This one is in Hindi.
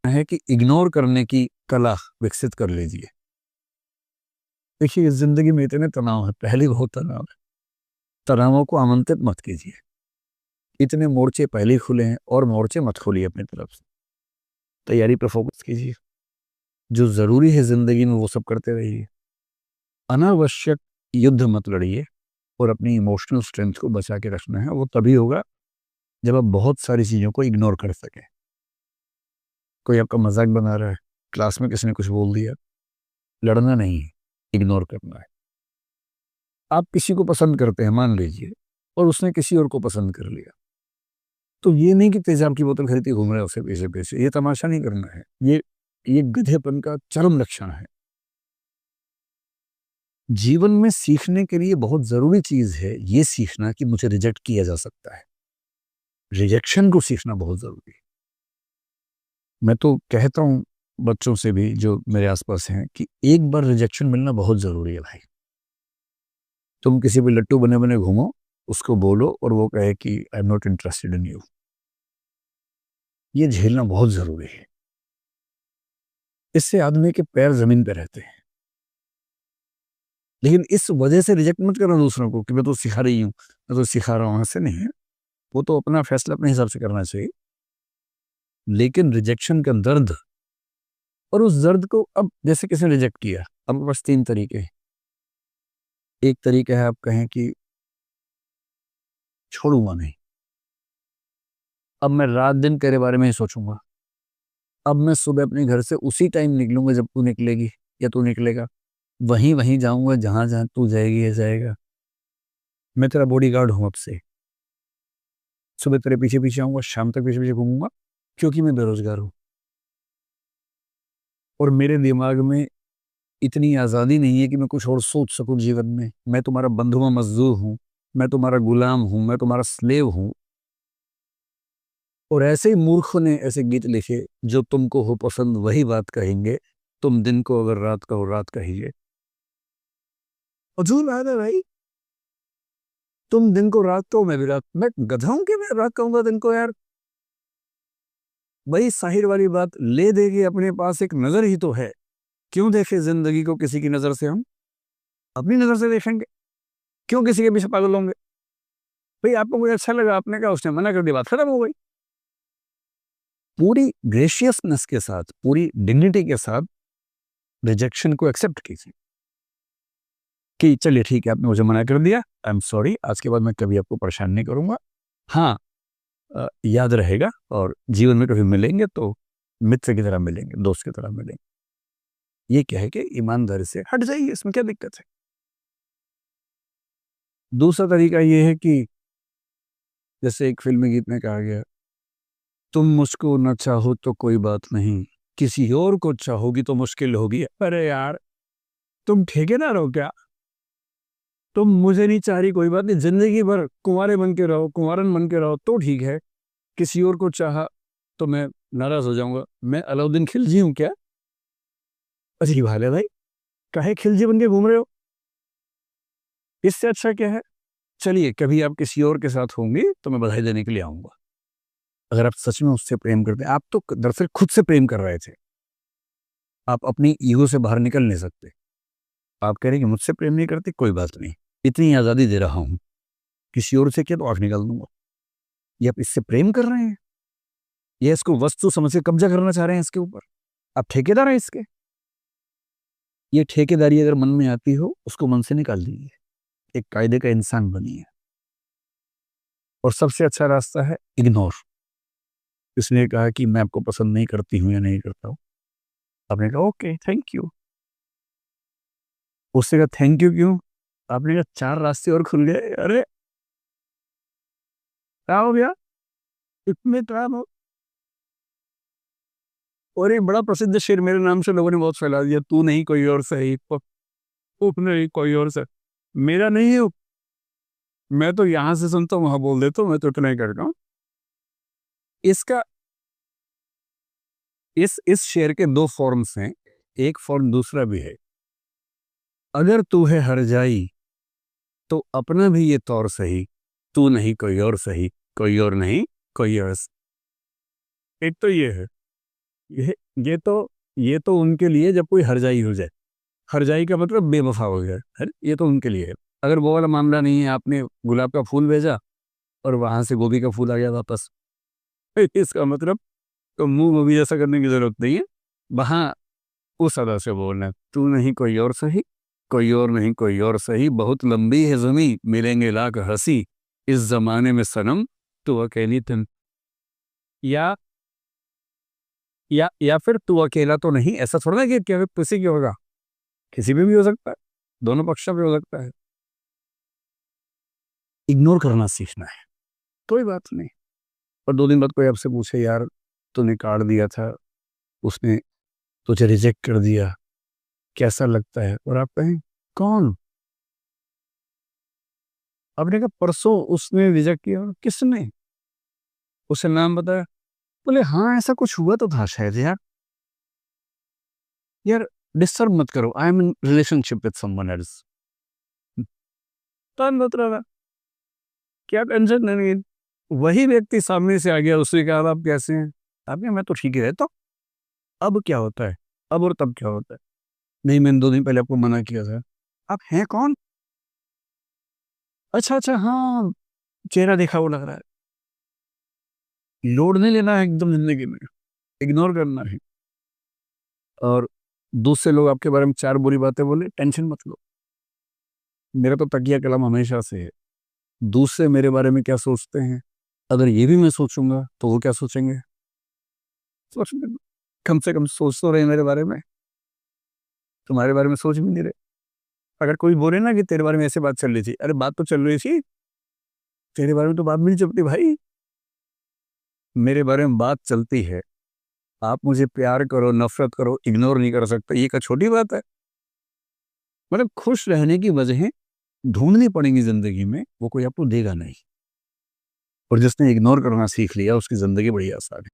है कि इग्नोर करने की कला विकसित कर लीजिए। देखिए, इस जिंदगी में इतने तनाव है, पहले बहुत तनाव है। तनावों को आमंत्रित मत कीजिए। इतने मोर्चे पहले ही खुले हैं और मोर्चे मत खोलिए अपनी तरफ से। तैयारी पर फोकस कीजिए। जो जरूरी है जिंदगी में वो सब करते रहिए। अनावश्यक युद्ध मत लड़िए और अपनी इमोशनल स्ट्रेंथ को बचा के रखना है। वो तभी होगा जब आप बहुत सारी चीजों को इग्नोर कर सकें। कोई आपका मजाक बना रहा है, क्लास में किसी ने कुछ बोल दिया, लड़ना नहीं है, इग्नोर करना है। आप किसी को पसंद करते हैं मान लीजिए, और उसने किसी और को पसंद कर लिया, तो ये नहीं कि तेजाब की बोतल खरीदती घूम रहे हैं उसे पीछे पीछे। ये तमाशा नहीं करना है। ये गधेपन का चरम लक्षण है। जीवन में सीखने के लिए बहुत जरूरी चीज है ये सीखना कि मुझे रिजेक्ट किया जा सकता है। रिजेक्शन को सीखना बहुत जरूरी है। मैं तो कहता हूं बच्चों से भी जो मेरे आसपास हैं कि एक बार रिजेक्शन मिलना बहुत जरूरी है भाई। तुम किसी भी लट्टू बने बने घूमो, उसको बोलो और वो कहे कि I am not interested in you. ये झेलना बहुत जरूरी है। इससे आदमी के पैर जमीन पे रहते हैं। लेकिन इस वजह से रिजेक्ट मत करना दूसरों को कि मैं तो सिखा रही हूँ, मैं तो सिखा रहा हूँ। ऐसे नहीं है। वो तो अपना फैसला अपने हिसाब से करना चाहिए। लेकिन रिजेक्शन का दर्द, और उस दर्द को, अब जैसे किसी ने रिजेक्ट किया, अब बस तीन तरीके हैं। एक तरीका है आप कहें कि छोड़ूंगा नहीं, अब मैं रात दिन तेरे बारे में ही सोचूंगा। अब मैं सुबह अपने घर से उसी टाइम निकलूंगा जब तू निकलेगी या तू निकलेगा। वहीं वहीं जाऊंगा जहां जहां तू जाएगी या जाएगा। मैं तेरा बॉडीगार्ड हूं अब से। सुबह तेरे पीछे पीछे आऊंगा, शाम तक पीछे पीछे घूमूंगा, क्योंकि मैं बेरोजगार हूं और मेरे दिमाग में इतनी आज़ादी नहीं है कि मैं कुछ और सोच सकूं जीवन में। मैं तुम्हारा बंधुआ मजदूर हूं, मैं तुम्हारा गुलाम हूं, मैं तुम्हारा स्लेव हूं। और ऐसे ही मूर्खों ने ऐसे गीत लिखे, जो तुमको हो पसंद वही बात कहेंगे, तुम दिन को अगर रात कहो रात कहिए। फजूल बात है भाई। तुम दिन को रात कहो, मैं भी रात, मैं गधा हूं कि मैं रात कहूंगा दिन को यार। वही साहिर वाली बात, ले देगी अपने पास एक नजर ही तो है। क्यों देखे जिंदगी को किसी की नजर से? हम अपनी नजर से देखेंगे। क्यों किसी के पीछे पागल होंगे? भाई आपको मुझे अच्छा लगा, आपने कहा, उसने मना कर दिया, बात खत्म हो गई। पूरी ग्रेशियसनेस के साथ, पूरी डिग्निटी के साथ रिजेक्शन को एक्सेप्ट कीजिए कि चलिए ठीक है, आपने मुझे मना कर दिया, आई एम सॉरी, आज के बाद मैं कभी आपको परेशान नहीं करूंगा। हाँ, याद रहेगा, और जीवन में कभी मिलेंगे तो मित्र की तरह मिलेंगे, दोस्त की तरह मिलेंगे। ये कह के ईमानदारी से हट जाइए, इसमें क्या दिक्कत है? दूसरा तरीका ये है कि जैसे एक फिल्मी गीत में कहा गया, तुम मुझको न चाहो तो कोई बात नहीं, किसी और को चाहोगी तो मुश्किल होगी। अरे यार, तुम ठेकेदार हो क्या? तुम मुझे नहीं चाह रही, कोई बात नहीं, जिंदगी भर कुंवारे बन के रहो, कुंवारन बन के रहो तो ठीक है। किसी और को चाहा तो मैं नाराज हो जाऊंगा। मैं अलाउद्दीन खिलजी हूं क्या? अजीब हाल है भाई। काहे खिलजी बन के घूम रहे हो? इससे अच्छा क्या है? चलिए, कभी आप किसी और के साथ होंगे तो मैं बधाई देने के लिए आऊंगा। अगर आप सच में उससे प्रेम करते हैं, आप तो दरअसल खुद से प्रेम कर रहे थे। आप अपनी ईगो से बाहर निकल नहीं सकते। आप कह रहे हैं कि मुझसे प्रेम नहीं करते, कोई बात नहीं, इतनी आज़ादी दे रहा हूं, किसी और से किया तो आंख निकाल दूंगा। ये आप इससे प्रेम कर रहे हैं? ये इसको वस्तु समझ के कब्जा करना चाह रहे हैं इसके ऊपर? आप ठेकेदार हैं इसके। ये ठेकेदारी अगर मन में आती हो, उसको मन से निकाल दीजिए। एक कायदे का इंसान बनिए। और सबसे अच्छा रास्ता है इग्नोर। इसने कहा कि मैं आपको पसंद नहीं करती हूँ या नहीं करता हूँ, आपने कहा ओके थैंक यू। उससे कहा थैंक यू क्यों? आपने कहा चार रास्ते और खुल गए। अरे क्या हो गया? इतने टाइम हो। और एक बड़ा प्रसिद्ध शेर मेरे नाम से लोगों ने बहुत फैला दिया, तू नहीं कोई और सही, उप नहीं कोई और से। मेरा नहीं है उप। मैं तो यहां से सुनता हूँ वहां बोल देता हूँ, मैं तो इतना ही करता हूँ। इसका इस शेर के दो फॉर्म्स हैं। एक फॉर्म दूसरा भी है। अगर तू है हर जाई तो अपना भी ये तौर सही, तू नहीं कोई और सही, कोई और नहीं कोई और एक तो ये है। ये ये तो ये तो उनके लिए जब कोई हरजाई हो जाए, हरजाई का मतलब बेवफा हो गया है, ये तो उनके लिए है। अगर वो वाला मामला नहीं है, आपने गुलाब का फूल भेजा और वहां से गोभी का फूल आ गया वापस, इसका मतलब तो मुंह मूवी जैसा करने की जरूरत नहीं है। वहां उस अदा से बोलना है, तू नहीं कोई और सही, कोई और नहीं कोई और सही, बहुत लंबी है जमी, मिलेंगे लाख हंसी, इस जमाने में सनम तू अकेली तुम। या या फिर तू अकेला तो नहीं, ऐसा थोड़ा ना कि क्या किसी की होगा, किसी पे भी हो सकता है, दोनों पक्षों पे हो सकता है। इग्नोर करना सीखना है, कोई बात नहीं। और 2 दिन बाद कोई आपसे पूछे, यार तूने काट दिया था, उसने तुझे रिजेक्ट कर दिया, कैसा लगता है, और आप कहें कौन? आपने कहा परसों उसने रिजेक्ट किया। किसने? उसे नाम बताया। बोले हाँ ऐसा कुछ हुआ तो था शायद यार। यार डिस्टर्ब मत करो, I am in relationship with someone else. तब मतलब क्या टेंशन नहीं। वही व्यक्ति सामने से आ गया, उसने कहा आप कैसे हैं, आपने मैं तो ठीक ही रहता हूँ। अब क्या होता है, अब और तब क्या होता है? नहीं मैंने 2 दिन पहले आपको मना किया था। आप हैं कौन? अच्छा अच्छा हाँ, चेहरा देखा वो लग रहा है। लोड नहीं लेना है एकदम जिंदगी में, इग्नोर करना है। और दूसरे लोग आपके बारे में 4 बुरी बातें बोले, टेंशन मत लो। मेरा तो तकिया कलम हमेशा से है, दूसरे मेरे बारे में क्या सोचते हैं, अगर ये भी मैं सोचूंगा तो वो क्या सोचेंगे? सोचने दो। कम से कम सोच तो रहे मेरे बारे में, तुम्हारे बारे में सोच भी नहीं रहे। अगर कोई बोले ना कि तेरे बारे में ऐसे बात चल रही थी, अरे बात तो चल रही थी, तेरे बारे में तो बात भी नहीं चलती भाई। मेरे बारे में बात चलती है, आप मुझे प्यार करो नफरत करो, इग्नोर नहीं कर सकते, ये क्या छोटी बात है? मतलब खुश रहने की वजह ढूंढनी पड़ेंगी जिंदगी में, वो कोई आपको देगा नहीं। और जिसने इग्नोर करना सीख लिया उसकी जिंदगी बड़ी आसान है।